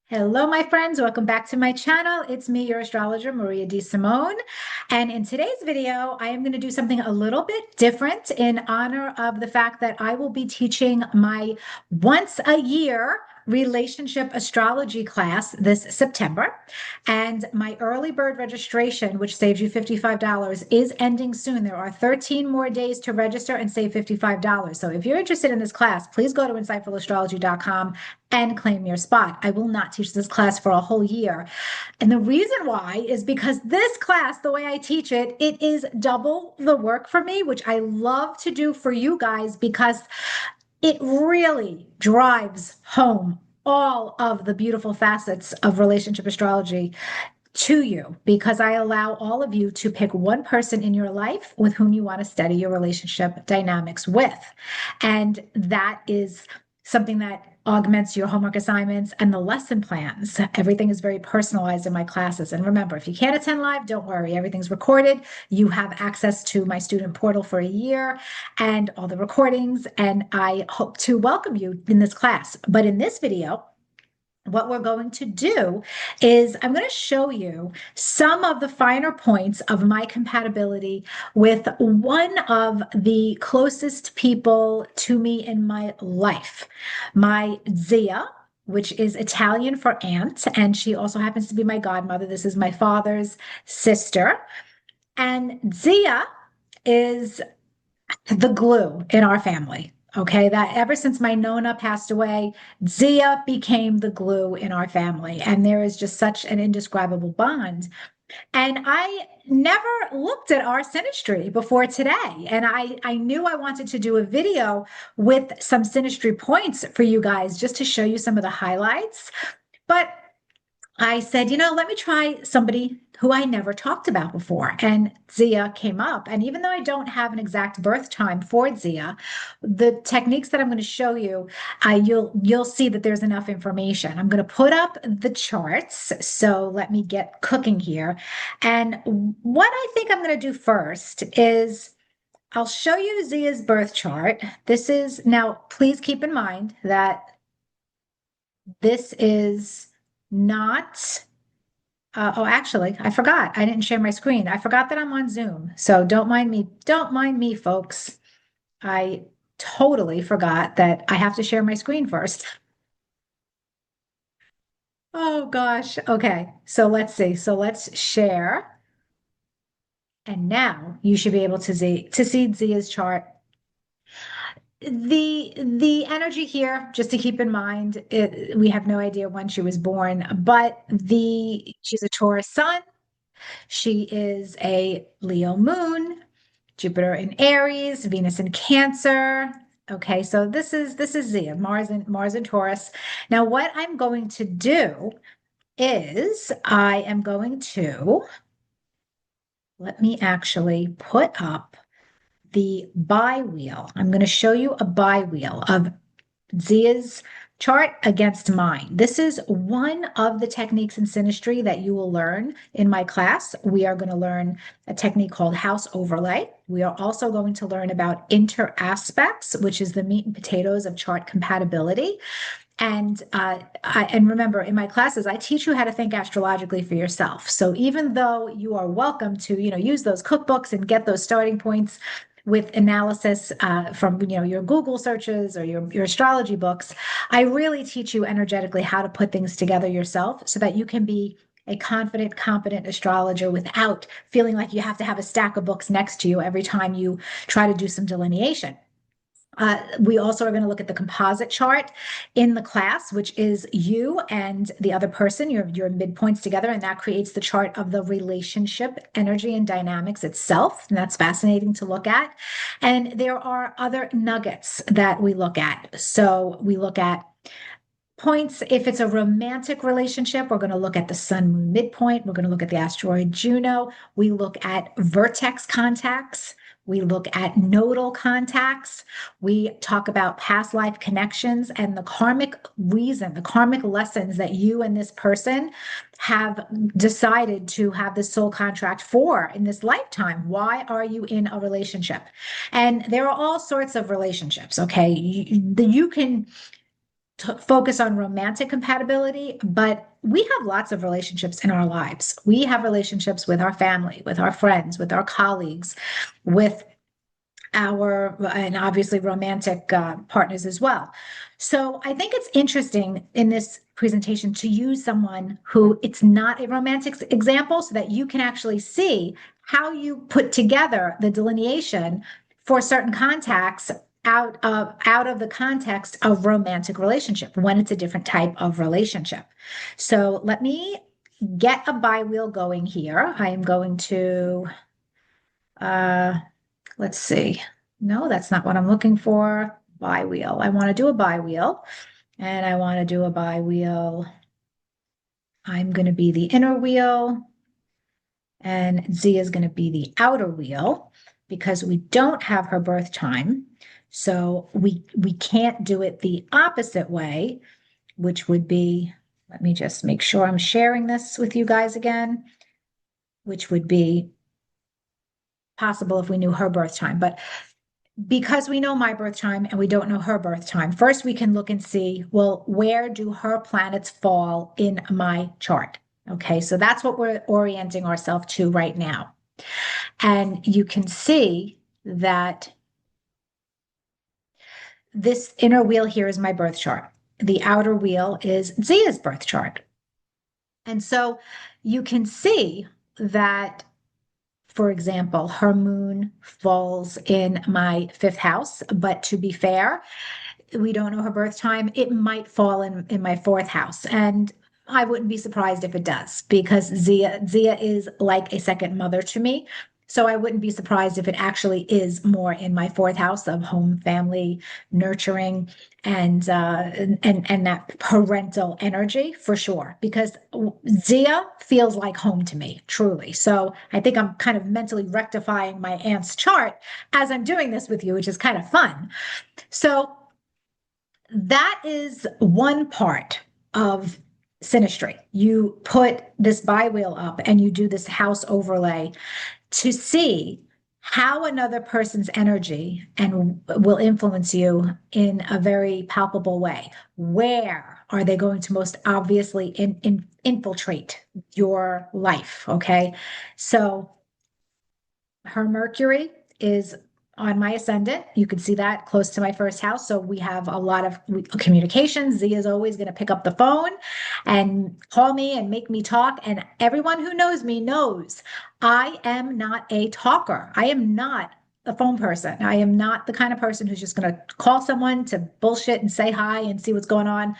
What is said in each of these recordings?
Hello, my friends. Welcome back to my channel. It's me, your astrologer, Maria Di Simone. And in today's video, I am going to do something a little bit different in honor of the fact that I will be teaching my once a year relationship astrology class this September. And my early bird registration, which saves you $55, is ending soon. There are 13 more days to register and save $55. So if you're interested in this class, please go to insightfulastrology.com and claim your spot. I will not teach this class for a whole year. And the reason why is because this class, the way I teach it, it is double the work for me, which I love to do for you guys because it really drives home all of the beautiful facets of relationship astrology to you because I allow all of you to pick one person in your life with whom you want to study your relationship dynamics with. And that is something that augments your homework assignments and the lesson plans. Everything is very personalized in my classes. And remember, if you can't attend live, don't worry. Everything's recorded. You have access to my student portal for a year and all the recordings. And I hope to welcome you in this class. But in this video, what we're going to do is I'm going to show you some of the finer points of my compatibility with one of the closest people to me in my life, my Zia, which is Italian for aunt, and she also happens to be my godmother. This is my father's sister. And Zia is the glue in our family. Okay, that ever since my Nona passed away, Zia became the glue in our family. And there is just such an indescribable bond. And I never looked at our synastry before today. And I knew I wanted to do a video with some synastry points for you guys just to show you some of the highlights. But I said, let me try somebody who I never talked about before. And Zia came up. And even though I don't have an exact birth time for Zia, the techniques that I'm going to show you, you'll see that there's enough information. I'm going to put up the charts. So let me get cooking here. And what I think I'm going to do first is I'll show you Zia's birth chart. This is now, please keep in mind that this is not actually, I forgot. I didn't share my screen. I forgot that I'm on Zoom. So don't mind me. Don't mind me, folks. I totally forgot that I have to share my screen first. Oh gosh. Okay. So let's see. So let's share. And now you should be able to see Zia's chart. The energy here, just to keep in mind, we have no idea when she was born, but the she's a Taurus sun. She is a Leo moon, Jupiter in Aries, Venus in Cancer. Okay, so this is Zia, Mars and Taurus. Now, what I'm going to do is I am going to let me actually put up the bi-wheel. I'm going to show you a bi-wheel of Zia's chart against mine. This is one of the techniques in synastry that you will learn in my class. We are going to learn a technique called house overlay. We are also going to learn about inter aspects, which is the meat and potatoes of chart compatibility. And remember, in my classes, I teach you how to think astrologically for yourself. So even though you are welcome to, use those cookbooks and get those starting points with analysis from your Google searches or your astrology books, I really teach you energetically how to put things together yourself so that you can be a confident, competent astrologer without feeling like you have to have a stack of books next to you every time you try to do some delineation. We also are going to look at the composite chart in the class, which is you and the other person, your midpoints together, and that creates the chart of the relationship energy and dynamics itself. And that's fascinating to look at. And there are other nuggets that we look at. So we look at points. If it's a romantic relationship, we're going to look at the sun moon midpoint. We're going to look at the asteroid Juno. We look at vertex contacts. We look at nodal contacts. We talk about past life connections and the karmic reason, the karmic lessons that you and this person have decided to have this soul contract for in this lifetime. Why are you in a relationship? And there are all sorts of relationships, okay? You can focus on romantic compatibility, but we have lots of relationships in our lives. We have relationships with our family, with our friends, with our colleagues, with and obviously romantic partners as well. So I think it's interesting in this presentation to use someone who it's not a romantic example so that you can actually see how you put together the delineation for certain contacts out of the context of romantic relationship when it's a different type of relationship. So let me get a bi-wheel going here. I am going to uh, let's see. No, that's not what I'm looking for. Bi-wheel. I want to do a bi-wheel, and I want to do a bi-wheel. I'm going to be the inner wheel, and Z is going to be the outer wheel because we don't have her birth time. So we can't do it the opposite way, which would be, let me just make sure I'm sharing this with you guys again, which would be possible if we knew her birth time. But because we know my birth time and we don't know her birth time, first we can look and see, well, where do her planets fall in my chart? Okay, so that's what we're orienting ourselves to right now. And you can see that this inner wheel here is my birth chart. The outer wheel is Zia's birth chart. And so you can see that, for example, her moon falls in my fifth house. But to be fair, we don't know her birth time. It might fall in my fourth house. And I wouldn't be surprised if it does because Zia is like a second mother to me. So I wouldn't be surprised if it actually is more in my fourth house of home, family, nurturing, and that parental energy for sure. Because Zia feels like home to me, truly. So I think I'm kind of mentally rectifying my aunt's chart as I'm doing this with you, which is kind of fun. So that is one part of synastry. You put this bi-wheel up and you do this house overlay to see how another person's energy and will influence you in a very palpable way. Where are they going to most obviously infiltrate your life? Okay. So her Mercury is on my ascendant. You can see that close to my first house. So we have a lot of communication. Z is always going to pick up the phone and call me and make me talk. And everyone who knows me knows I am not a talker. I am not a phone person. I am not the kind of person who's just going to call someone to bullshit and say hi and see what's going on.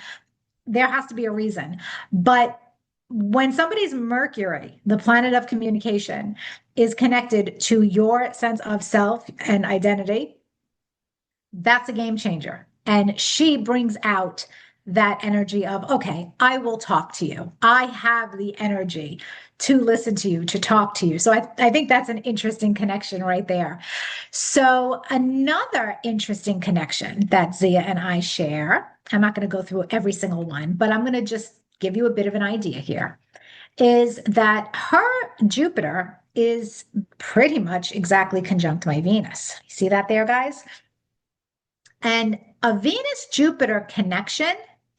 There has to be a reason. But when somebody's Mercury, the planet of communication, is connected to your sense of self and identity, that's a game changer. And she brings out that energy of, okay, I will talk to you. I have the energy to listen to you, to talk to you. So I think that's an interesting connection right there. So another interesting connection that Zia and I share, I'm not going to go through every single one, but I'm going to just give you a bit of an idea here, is that her Jupiter is pretty much exactly conjunct my Venus. See that there, guys? And a Venus Jupiter connection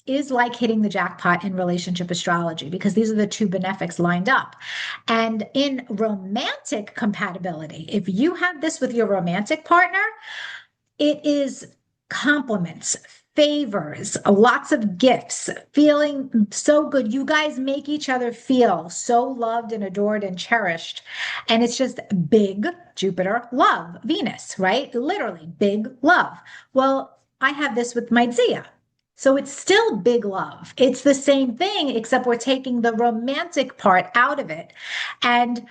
is like hitting the jackpot in relationship astrology because these are the two benefics lined up. And in romantic compatibility, if you have this with your romantic partner, it is compliments, favors, lots of gifts, feeling so good. You guys make each other feel so loved and adored and cherished. And it's just big Jupiter love, Venus, right? Literally big love. Well, I have this with my Zia. So it's still big love. It's the same thing, except we're taking the romantic part out of it. And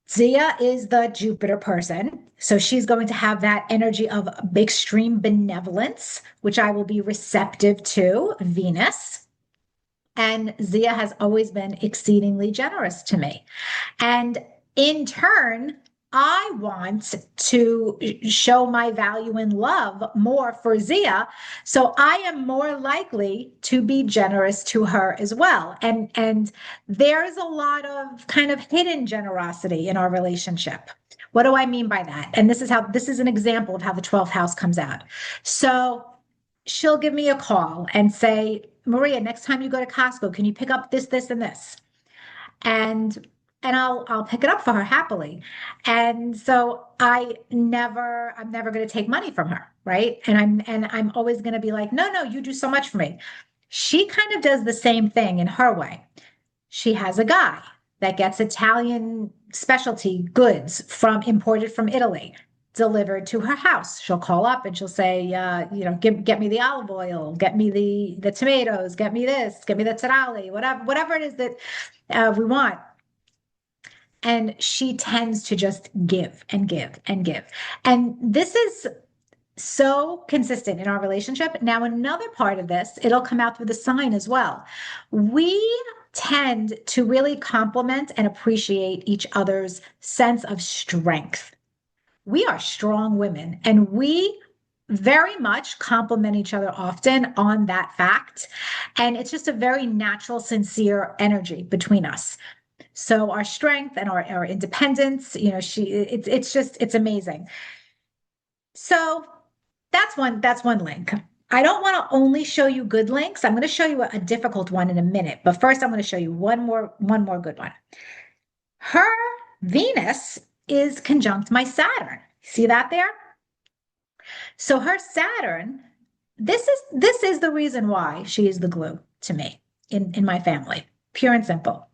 Zia is the Jupiter person. So she's going to have that energy of extreme benevolence, which I will be receptive to, Venus. And Zia has always been exceedingly generous to me. And in turn, I want to show my value and love more for Zia. So I am more likely to be generous to her as well. And there's a lot of kind of hidden generosity in our relationship. What do I mean by that? And this is an example of how the 12th house comes out. So she'll give me a call and say, Maria, next time you go to Costco, can you pick up this, this, and this? And I'll pick it up for her happily. And so I'm never going to take money from her, right? And I'm always going to be like, no, no, you do so much for me. She kind of does the same thing in her way. She has a guy that gets Italian specialty goods from imported from Italy delivered to her house. She'll call up and she'll say, get me the olive oil, get me the tomatoes, get me this, get me the taralli, whatever it is that we want. And she tends to just give and give and give. And this is so consistent in our relationship. Now, another part of this, it'll come out through the sign as well. We tend to really complement and appreciate each other's sense of strength. We are strong women and we very much complement each other often on that fact. And it's just a very natural, sincere energy between us. So our strength and our independence, it's amazing. So that's one link. I don't want to only show you good links. I'm going to show you a difficult one in a minute, but first I'm going to show you one more good one. Her Venus is conjunct my Saturn. See that there? So her Saturn, this is the reason why she is the glue to me in my family. Pure and simple.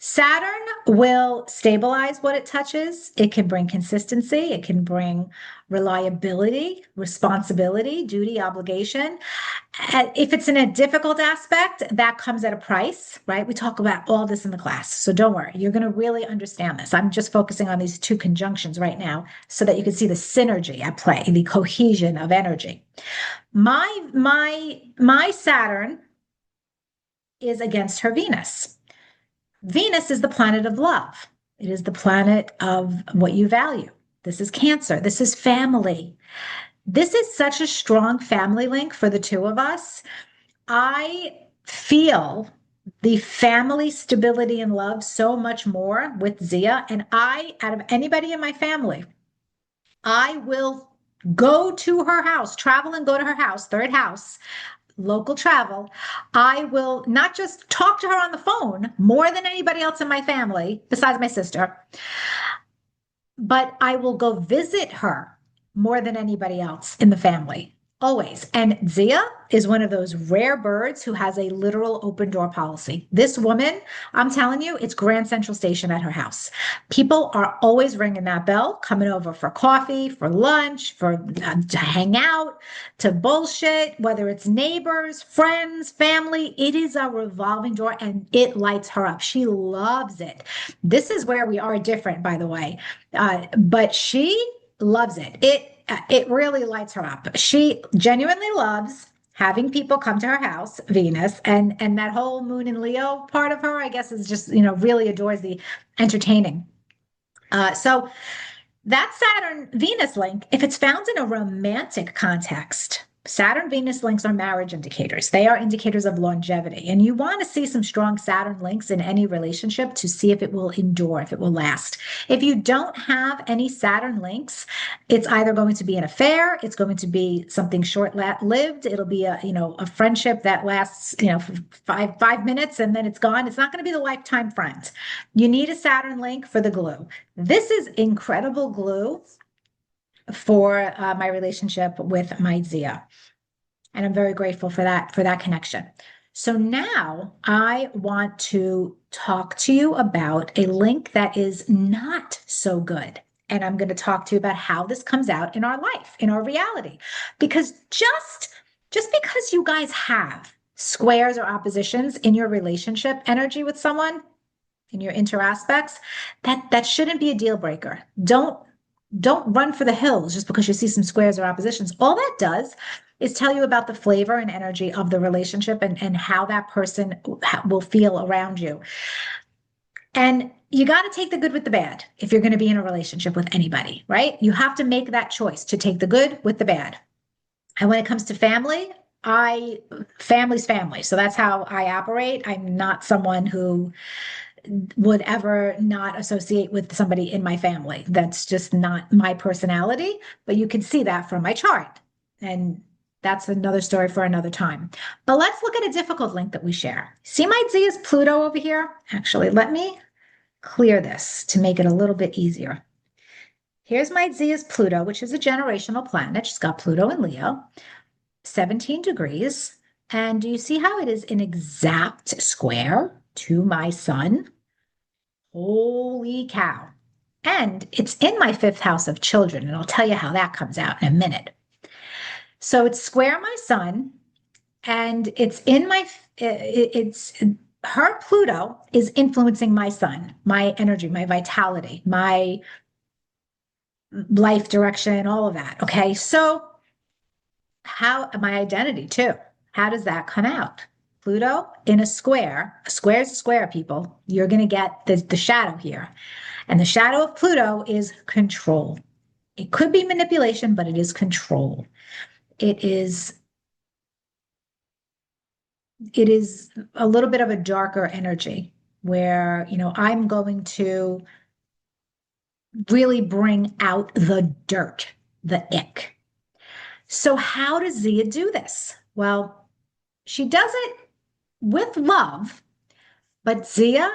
Saturn will stabilize what it touches. It can bring consistency. It can bring reliability, responsibility, duty, obligation. If it's in a difficult aspect, that comes at a price, right? We talk about all this in the class. So don't worry, you're going to really understand this. I'm just focusing on these two conjunctions right now so that you can see the synergy at play, the cohesion of energy. My Saturn is against her Venus. Venus is the planet of love. It is the planet of what you value. This is Cancer. This is family. This is such a strong family link for the two of us. I feel the family stability and love so much more with Zia. And out of anybody in my family, I will go to her house, travel and go to her house, third house, local travel. I will not just talk to her on the phone more than anybody else in my family, besides my sister, but I will go visit her more than anybody else in the family. Always. And Zia is one of those rare birds who has a literal open door policy. This woman, I'm telling you, it's Grand Central Station at her house. People are always ringing that bell, coming over for coffee, for lunch, to hang out, to bullshit, whether it's neighbors, friends, family. It is a revolving door and it lights her up. She loves it. This is where we are different, by the way. But she loves it. It really lights her up. She genuinely loves having people come to her house, Venus, and that whole Moon and Leo part of her, I guess, is just really adores the entertaining. So that Saturn Venus link, if it's found in a romantic context, Saturn Venus links are marriage indicators. They are indicators of longevity. And you want to see some strong Saturn links in any relationship to see if it will endure, if it will last. If you don't have any Saturn links, it's either going to be an affair, it's going to be something short-lived, it'll be a friendship that lasts, five minutes and then it's gone. It's not going to be the lifetime friend. You need a Saturn link for the glue. This is incredible glue for my relationship with my Zia. And I'm very grateful for that connection. So now I want to talk to you about a link that is not so good. And I'm going to talk to you about how this comes out in our life, in our reality. Because just because you guys have squares or oppositions in your relationship energy with someone, in your inter aspects, that shouldn't be a deal breaker. Don't run for the hills just because you see some squares or oppositions. All that does is tell you about the flavor and energy of the relationship and how that person will feel around you. And you got to take the good with the bad if you're going to be in a relationship with anybody, right? You have to make that choice to take the good with the bad. And when it comes to family, family's family. So that's how I operate. I'm not someone who would ever not associate with somebody in my family. That's just not my personality, but you can see that from my chart. And That's another story for another time. But let's look at a difficult link that we share. See my Z is Pluto over here? Actually, let me clear this to make it a little bit easier. Here's my Z is Pluto, which is a generational planet. She's got Pluto in Leo, 17 degrees. And do you see how it is an exact square to my sun? Holy cow. And it's in my fifth house of children, and I'll tell you how that comes out in a minute. So it's square my sun, and it's in my, it's her Pluto is influencing my sun, my energy, my vitality, my life direction, all of that. Okay. So, how my identity too, how does that come out? Pluto in a square is a square, people. You're going to get the shadow here. And the shadow of Pluto is control. It could be manipulation, but it is control. It is a little bit of a darker energy where, I'm going to really bring out the dirt, the ick. So how does Zia do this? Well, she does it with love, but Zia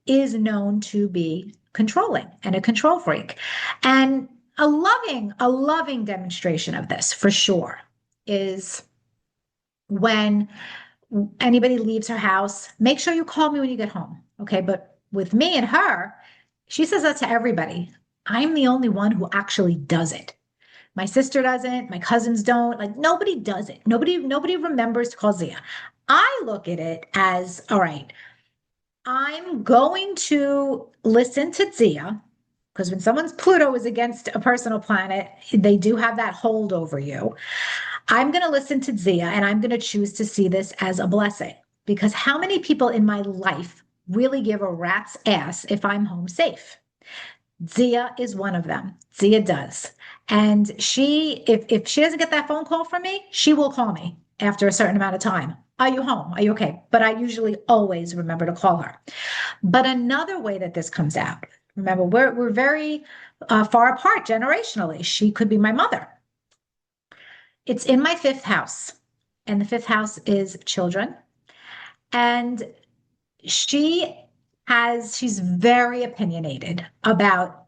is known to be controlling and a control freak. And a loving demonstration of this for sure is when anybody leaves her house, make sure you call me when you get home. Okay. But with me and her, she says that to everybody. I'm the only one who actually does it. My sister doesn't, my cousins don't, like nobody does it. Nobody remembers to call Zia. I look at it as, all right, I'm going to listen to Zia because when someone's Pluto is against a personal planet, they do have that hold over you. I'm going to listen to Zia and I'm going to choose to see this as a blessing because how many people in my life really give a rat's ass if I'm home safe? Zia is one of them. Zia does. And if she doesn't get that phone call from me, she will call me after a certain amount of time. Are you home? Are you okay? But I usually always remember to call her. But another way that this comes out, remember, we're very far apart generationally. She could be my mother. It's in my fifth house, and the fifth house is children. And she's very opinionated about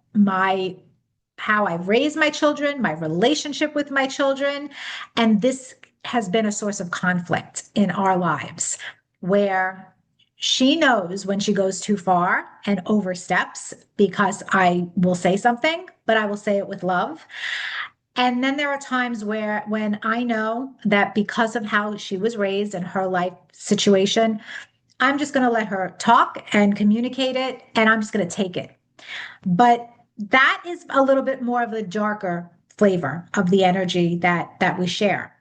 how I raise my children, my relationship with my children. And this has been a source of conflict in our lives where she knows when she goes too far and oversteps because I will say something, but I will say it with love. And then there are times when I know that because of how she was raised and her life situation, I'm just going to let her talk and communicate it, and I'm just going to take it. But that is a little bit more of the darker flavor of the energy that we share.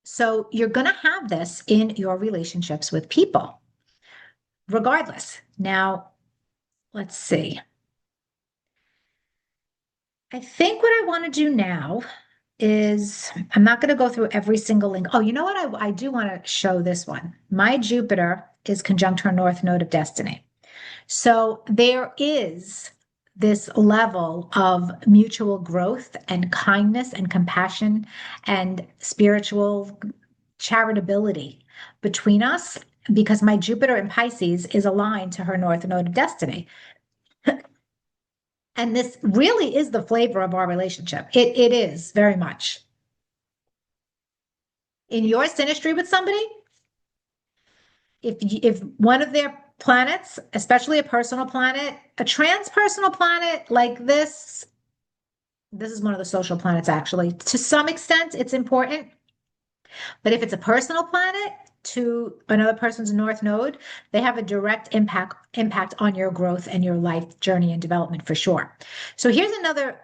So you're going to have this in your relationships with people, regardless. Now, let's see. I think what I want to do now is I'm not going to go through every single link. Oh, you know what? I do want to show this one. My Jupiter is conjunct her north node of destiny. So there is this level of mutual growth and kindness and compassion and spiritual charitability between us because my Jupiter in Pisces is aligned to her north node of destiny. And this really is the flavor of our relationship. It is very much. In your synastry with somebody, if one of their planets, especially a personal planet, a transpersonal planet like this is one of the social planets actually. To some extent, it's important. But if it's a personal planet to another person's north node, they have a direct impact on your growth and your life journey and development for sure. So here's another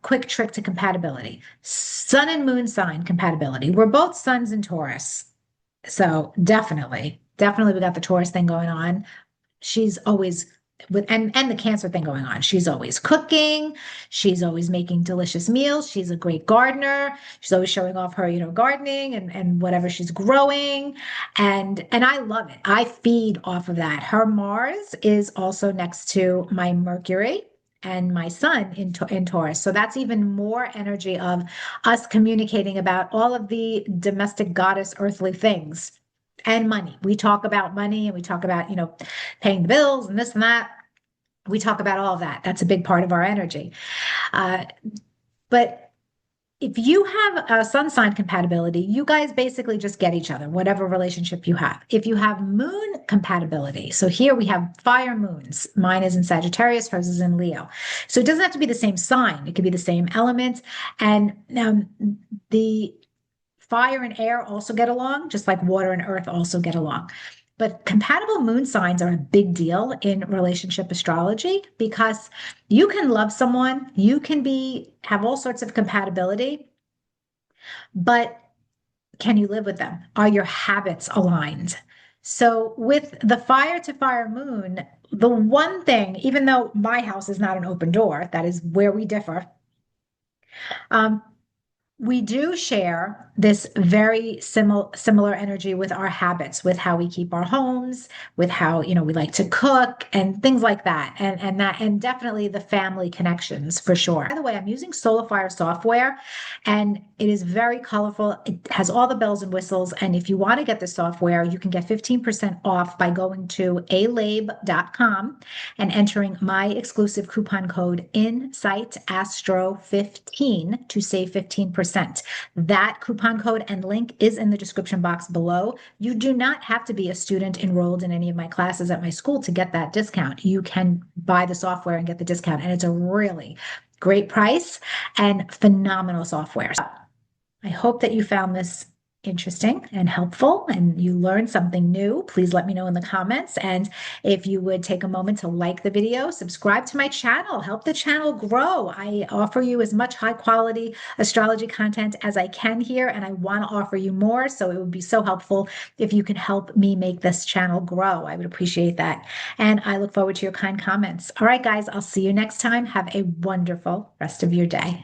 quick trick to compatibility. Sun and moon sign compatibility. We're both suns in Taurus. So definitely we got the Taurus thing going on. She's always and the Cancer thing going on. She's always cooking. She's always making delicious meals. She's a great gardener. She's always showing off her, gardening and whatever she's growing. And I love it. I feed off of that. Her Mars is also next to my Mercury. and my sun in Taurus. So that's even more energy of us communicating about all of the domestic goddess earthly things and money. We talk about money and we talk about, paying the bills and this and that. We talk about all of that. That's a big part of our energy. Uh, but if you have a sun sign compatibility, you guys basically just get each other, whatever relationship you have. If you have moon compatibility, so here we have fire moons. Mine is in Sagittarius, hers is in Leo. So it doesn't have to be the same sign, it could be the same element. And the fire and air also get along, just like water and earth also get along. But compatible moon signs are a big deal in relationship astrology because you can love someone, you can have all sorts of compatibility, but can you live with them? Are your habits aligned? So with the fire to fire moon, the one thing, even though my house is not an open door, that is where we differ. Um, we do share this very similar energy with our habits, with how we keep our homes, with how, we like to cook and things like that. And definitely the family connections for sure. By the way, I'm using SolarFire software and it is very colorful. It has all the bells and whistles. And if you want to get the software, you can get 15% off by going to alabe.com and entering my exclusive coupon code InsightAstro15 to save 15%. That coupon code and link is in the description box below. You do not have to be a student enrolled in any of my classes at my school to get that discount. You can buy the software and get the discount, and it's a really great price and phenomenal software. So I hope that you found this interesting and helpful and you learned something new. Please let me know in the comments. And if you would take a moment to like the video, subscribe to my channel, help the channel grow. I offer you as much high quality astrology content as I can here, and I want to offer you more. So it would be so helpful if you could help me make this channel grow. I would appreciate that. And I look forward to your kind comments. All right, guys, I'll see you next time. Have a wonderful rest of your day.